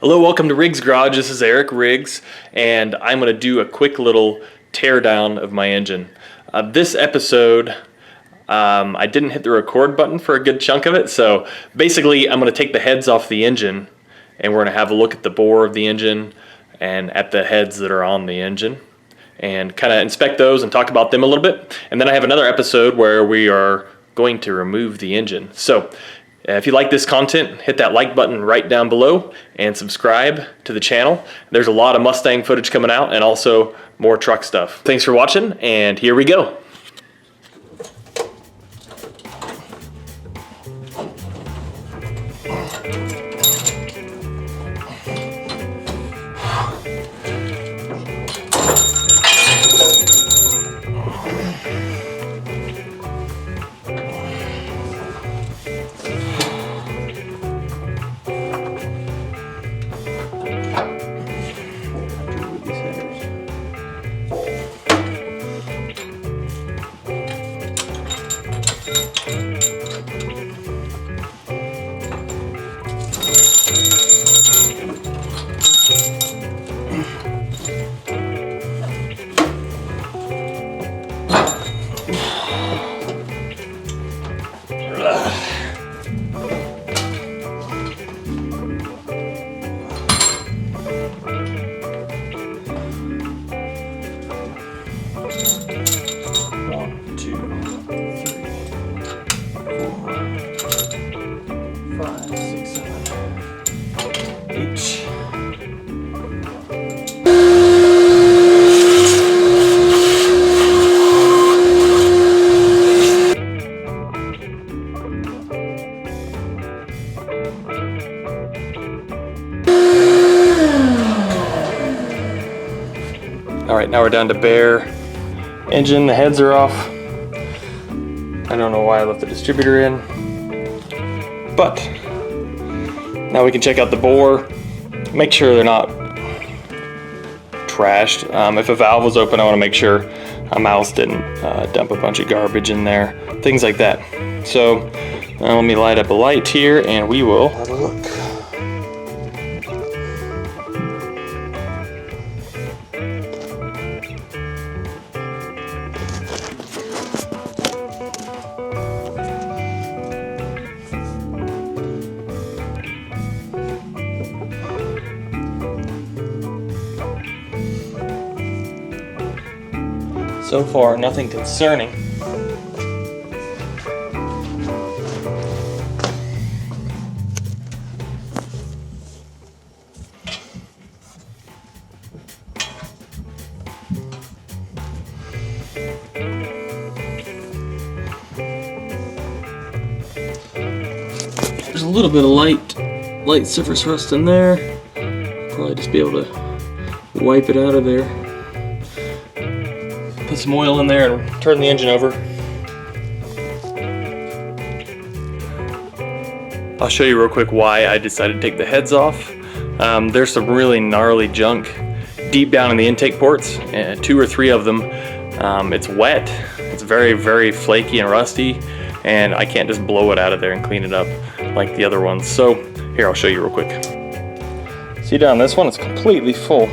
Hello, welcome to Riggs Garage. This is Eric Riggs, and I'm going to do a quick little tear down of my engine. This episode, I didn't hit the record button for a good chunk of it, so basically I'm going to take the heads off the engine, and we're going to have a look at the bore of the engine and at the heads that are on the engine, and kind of inspect those and talk about them a little bit. And then I have another episode where we are going to remove the engine. So if you like this content, hit that like button right down below and subscribe to the channel. There's a lot of Mustang footage coming out and also more truck stuff. Thanks for watching, and here we go. Alright, now we're down to bare engine. The heads are off. I don't know why I left the distributor in, but now we can check out the bore, make sure they're not trashed. If a valve was open, I want to make sure a mouse didn't dump a bunch of garbage in there, things like that. So let me light up a light here and we will have a look. So far, nothing concerning. There's a little bit of light surface rust in there. Probably just be able to wipe it out of there. Put some oil in there and turn the engine over. I'll show you real quick why I decided to take the heads off. There's some really gnarly junk deep down in the intake ports, 2 or 3 of them. It's wet, it's very, very flaky and rusty, and I can't just blow it out of there and clean it up like the other ones. So here, I'll show you real quick. See down this one, it's completely full.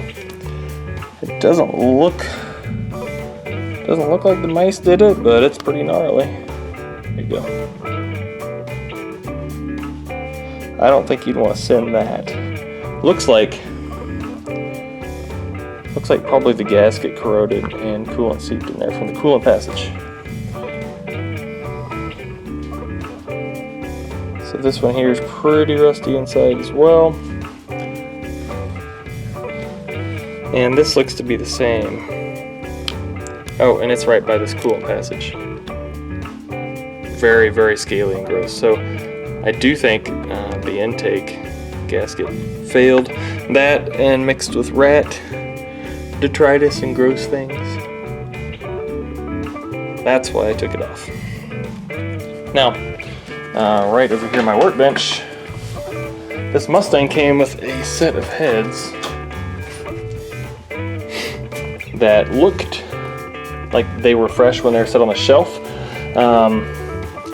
It doesn't look like the mice did it, but it's pretty gnarly. There you go. I don't think you'd want to send that. Looks like probably the gasket corroded and coolant seeped in there from the coolant passage. So this one here is pretty rusty inside as well. And this looks to be the same. Oh, and it's right by this coolant passage. Very, very scaly and gross. So I do think the intake gasket failed. That and mixed with rat detritus and gross things. That's why I took it off. Now, right over here on my workbench, this Mustang came with a set of heads that looked like they were fresh when they were set on the shelf.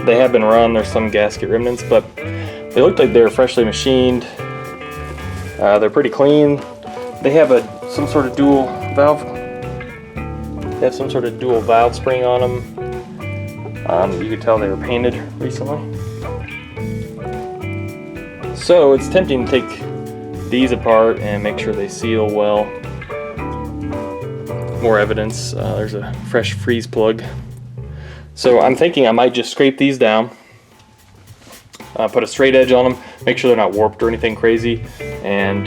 They have been run, there's some gasket remnants, but they looked like they were freshly machined. They're pretty clean. They have some sort of dual valve. They have some sort of dual valve spring on them. You could tell they were painted recently. So it's tempting to take these apart and make sure they seal well. More evidence, there's a fresh freeze plug. So I'm thinking I might just scrape these down, put a straight edge on them, make sure they're not warped or anything crazy, and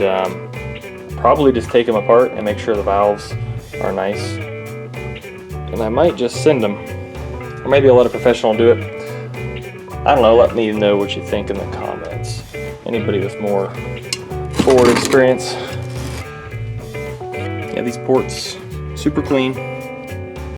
probably just take them apart and make sure the valves are nice. And I might just send them, or maybe I'll let a professional do it. I don't know, let me know what you think in the comments. Anybody with more Ford experience. Yeah, these ports, super clean.